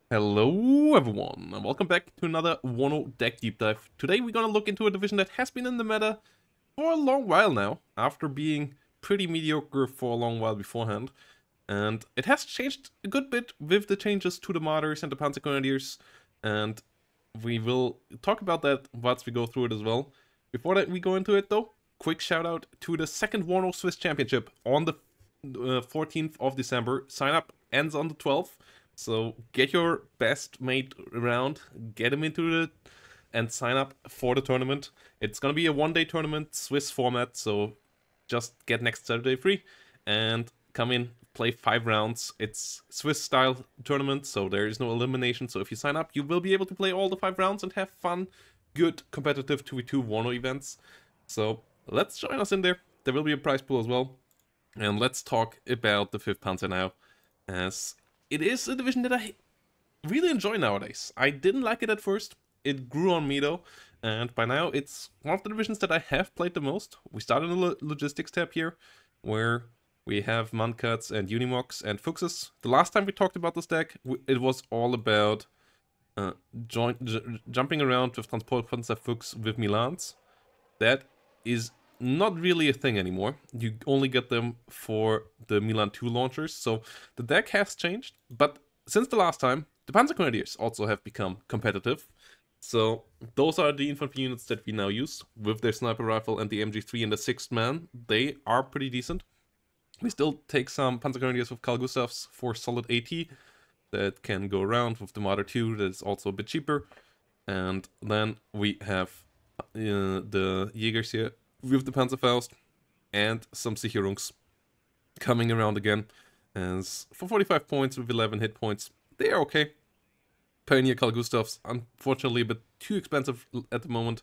Hello everyone, and welcome back to another WARNO Deck Deep Dive. Today we're gonna look into a division that has been in the meta for a long while now, after being pretty mediocre for a long while beforehand. And it has changed a good bit with the changes to the Martyrs and the Panzer Grenadiers, and we will talk about that once we go through it as well. Before that we go into it though, quick shout out to the second WARNO Swiss Championship on the 14th of December. Sign up ends on the 12th. So get your best mate around, get him into it, and sign up for the tournament. It's gonna be a one-day tournament, Swiss format, so just get next Saturday free and come in, play 5 rounds. It's Swiss-style tournament, so there is no elimination. So if you sign up, you will be able to play all the 5 rounds and have fun, good competitive 2v2 WARNO events. So let's join us in there. There will be a prize pool as well. And let's talk about the 5th Panzer now, as it is a division that I really enjoy nowadays. I didn't like it at first. It grew on me though, and by now it's one of the divisions that I have played the most. We started in the logistics tab here, where we have Mancuts and Unimogs and Fuchses. The last time we talked about this deck, it was all about jumping around with Transport Panzer Fuchs with Milans. That is not really a thing anymore. You only get them for the Milan 2 launchers, so the deck has changed. But since the last time, the Panzer Grenadiers also have become competitive. So those are the infantry units that we now use, with their sniper rifle and the MG3 and the 6th man. They are pretty decent. We still take some Panzer Grenadiers with Carl Gustavs for solid AT that can go around with the Marder 2, that is also a bit cheaper. And then we have the Jägers here with the Panzerfaust and some Sicherungs coming around again. As for 45 points with 11 hit points, they are okay. Pioneer Carl Gustavs, unfortunately a bit too expensive at the moment.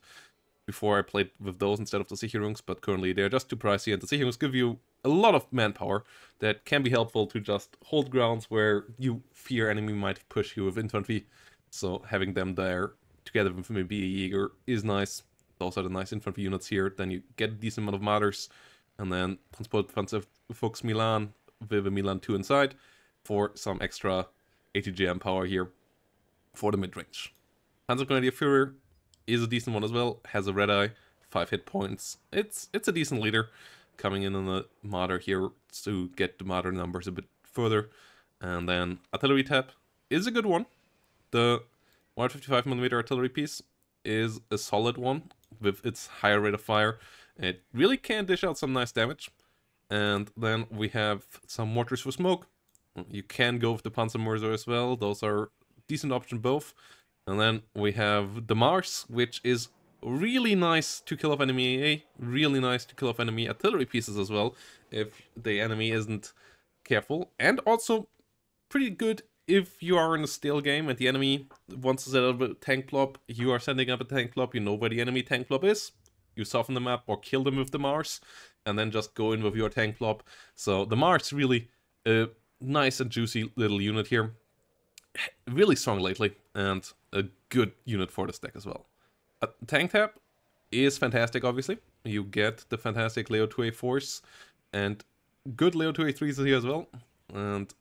Before I played with those instead of the Sicherungs, but currently they're just too pricey, and the Sicherungs give you a lot of manpower that can be helpful to just hold grounds where you fear enemy might push you with infantry. So having them there together with maybe a Jäger is nice. Those are the nice infantry units here. Then you get a decent amount of Martyrs, and then Transport Panzer Fuchs Milan with a Milan 2 inside for some extra ATGM power here for the mid-range. Panzer Grenadier Führer is a decent one as well, has a red eye, 5 hit points. It's a decent leader, coming in on the Martyr here to get the Martyr numbers a bit further. And then Artillery tab is a good one. The 155mm artillery piece is a solid one with its higher rate of fire. It really can dish out some nice damage. And then we have some mortars for smoke. You can go with the Panzermörser as well. Those are decent option both. And then we have the Mars, which is really nice to kill off enemy AA, really nice to kill off enemy artillery pieces as well, if the enemy isn't careful. And also pretty good if you are in a stale game and the enemy wants to set up a tank plop, you are sending up a tank plop, you know where the enemy tank plop is, you soften the map or kill them with the Mars, and then just go in with your tank plop. So the Mars really a nice and juicy little unit here. Really strong lately, and a good unit for this deck as well. A tank tab is fantastic, obviously. You get the fantastic Leo 2A4s and good Leo 2A3s here as well. And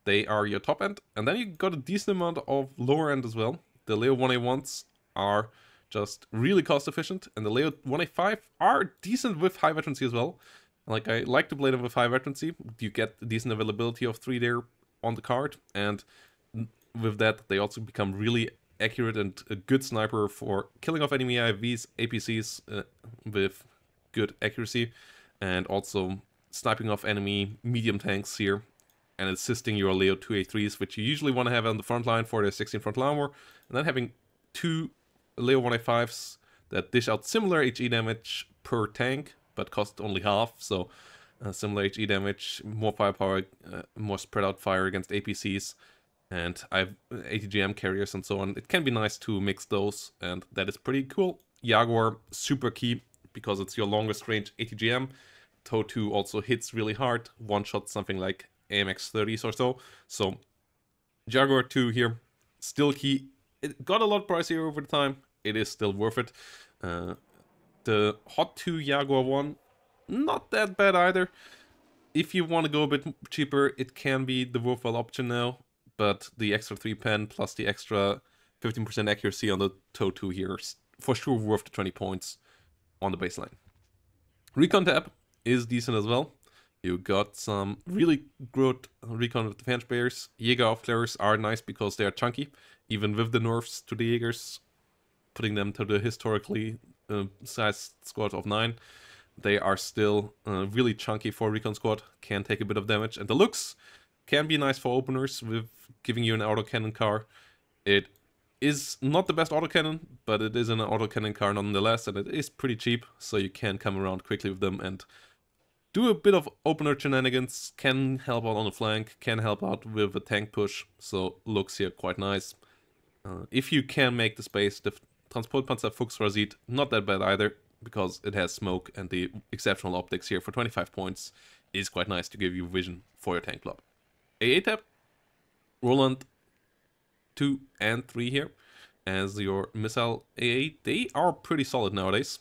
they are your top end. And then you got a decent amount of lower end as well. The Leo 1A1s are just really cost efficient, and the Leo 1A5 are decent with high veterancy as well. Like, I like to play them with high veterancy. You get a decent availability of 3 there on the card, and with that, they also become really accurate and a good sniper for killing off enemy IVs, APCs with good accuracy, and also sniping off enemy medium tanks here, and assisting your Leo 2A3s, which you usually want to have on the front line for their 16 frontal armor, and then having 2 Leo 1A5s that dish out similar HE damage per tank, but cost only half, so similar HE damage, more firepower, more spread out fire against APCs. And I have ATGM carriers and so on. It can be nice to mix those, and that is pretty cool. Jaguar, super key, because it's your longest range ATGM. TOW 2 also hits really hard, one-shot something like AMX 30s or so. So, Jaguar 2 here, still key. It got a lot pricier over the time, it is still worth it. The Hot 2 Jaguar 1, not that bad either. If you want to go a bit cheaper, it can be the worthwhile option now. but the extra 3 pen plus the extra 15% accuracy on the TOW 2 here is for sure worth the 20 points on the baseline. Recon tab is decent as well. You got some really good recon with defense players. Jäger Aufklärers are nice because they are chunky, even with the nerfs to the Jägers, putting them to the historically sized squad of 9. They are still really chunky for recon squad, can take a bit of damage, and the looks can be nice for openers with giving you an autocannon car. It is not the best autocannon, but it is an autocannon car nonetheless, and it is pretty cheap, so you can come around quickly with them and do a bit of opener shenanigans, can help out on the flank, can help out with a tank push, so looks here quite nice. If you can make the space, the Transport Panzer Fuchs Razit, not that bad either, because it has smoke and the exceptional optics here for 25 points is quite nice to give you vision for your tank blob. AA tab, Roland 2 and 3 here as your missile AA. They are pretty solid nowadays,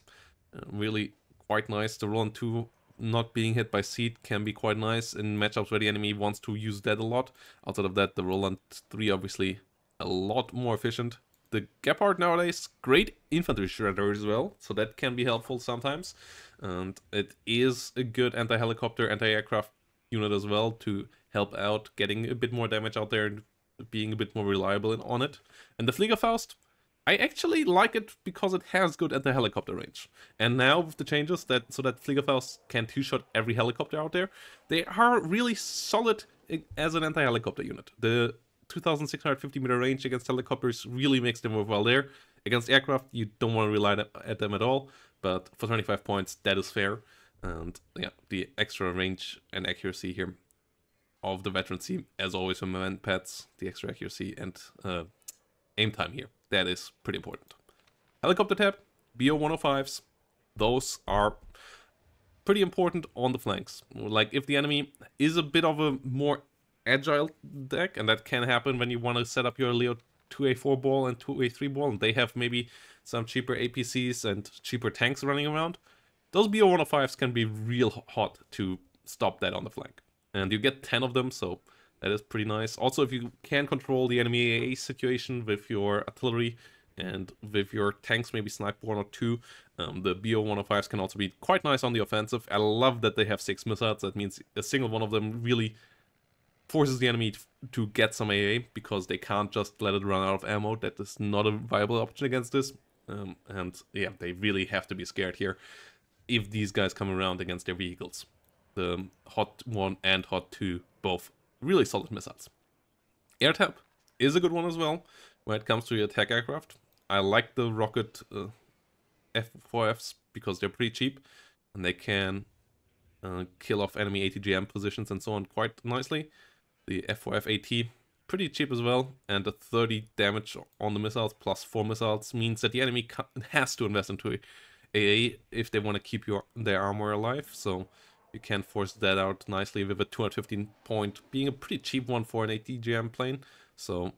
really quite nice. The Roland 2 not being hit by seed can be quite nice in matchups where the enemy wants to use that a lot. Outside of that, the Roland 3 obviously a lot more efficient. The Gepard nowadays, great infantry shredder as well, so that can be helpful sometimes. And it is a good anti-helicopter, anti-aircraft unit as well to help out getting a bit more damage out there and being a bit more reliable on it. And the Fliegerfaust, I actually like it because it has good anti-helicopter range. And now with the changes so that Fliegerfaust can two-shot every helicopter out there, they are really solid as an anti-helicopter unit. The 2,650 meter range against helicopters really makes them work well there. Against aircraft, you don't want to rely at them at all, but for 25 points, that is fair. And yeah, the extra range and accuracy here of the veteran team, as always with my pads, the extra accuracy and aim time here. That is pretty important. Helicopter tab, BO-105s. Those are pretty important on the flanks. Like if the enemy is a bit of a more agile deck, and that can happen when you want to set up your Leo 2A4 ball and 2A3 ball, and they have maybe some cheaper APCs and cheaper tanks running around, those BO-105s can be real hot to stop that on the flank. And you get 10 of them, so that is pretty nice. Also, if you can control the enemy AA situation with your artillery and with your tanks, maybe snipe 1 or 2, the BO-105s can also be quite nice on the offensive. I love that they have 6 missiles. That means a single one of them really forces the enemy to get some AA, because they can't just let it run out of ammo. That is not a viable option against this. And yeah, they really have to be scared here if these guys come around against their vehicles. The Hot 1 and Hot 2, both really solid missiles. Air tab is a good one as well when it comes to your attack aircraft. I like the rocket F4Fs because they're pretty cheap and they can kill off enemy ATGM positions and so on quite nicely. The F4F AT, pretty cheap as well, and the 30 damage on the missiles plus 4 missiles means that the enemy has to invest into AA if they want to keep their armor alive, so you can force that out nicely with a 215 point being a pretty cheap one for an ATGM plane. So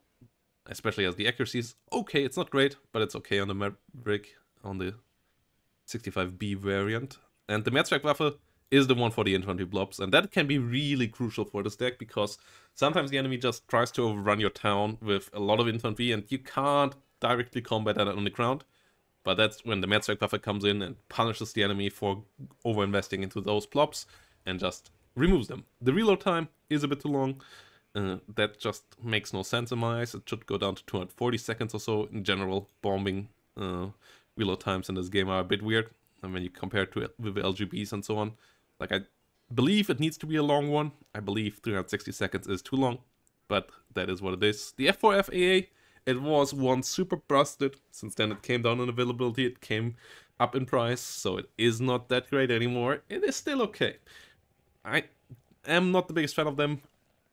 especially as the accuracy is okay, it's not great, but it's okay on the Maverick, on the 65B variant. And the Mehrzweckwaffe is the one for the infantry blobs, and that can be really crucial for this deck, because sometimes the enemy just tries to overrun your town with a lot of infantry and you can't directly combat that on the ground. But that's when the Mehrzweckwaffe comes in and punishes the enemy for over-investing into those blobs and just removes them. The reload time is a bit too long. That just makes no sense in my eyes. It should go down to 240 seconds or so. In general, bombing reload times in this game are a bit weird. And when you compare it to with LGBs and so on, like I believe it needs to be a long one. I believe 360 seconds is too long, but that is what it is. The F4F AA, it was once super busted. Since then it came down in availability, it came up in price, so it is not that great anymore. It is still okay. I am not the biggest fan of them.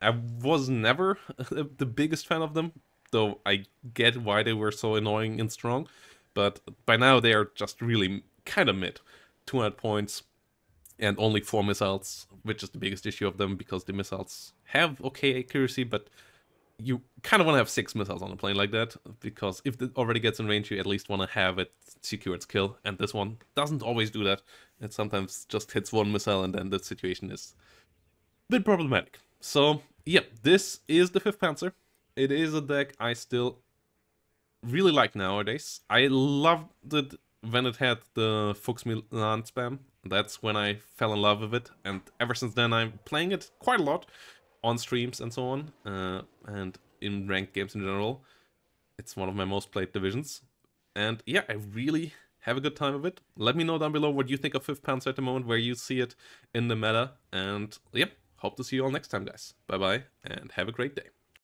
I was never the biggest fan of them, though I get why they were so annoying and strong. But by now they are just really kind of mid. 200 points and only 4 missiles, which is the biggest issue of them, because the missiles have okay accuracy, but you kind of want to have 6 missiles on a plane like that, because if it already gets in range, you at least want to have it secure its kill, and this one doesn't always do that. It sometimes just hits 1 missile, and then the situation is a bit problematic. So, yeah, this is the 5th Panzer. it is a deck I still really like nowadays. I loved it when it had the Fuchs Milan spam. That's when I fell in love with it, and ever since then I'm playing it quite a lot on streams and so on, and in ranked games in general. It's one of my most played divisions, and yeah, I really have a good time with it. Let me know down below what you think of 5th Panzer at the moment, where you see it in the meta, and yep, hope to see you all next time, guys. Bye bye, and have a great day.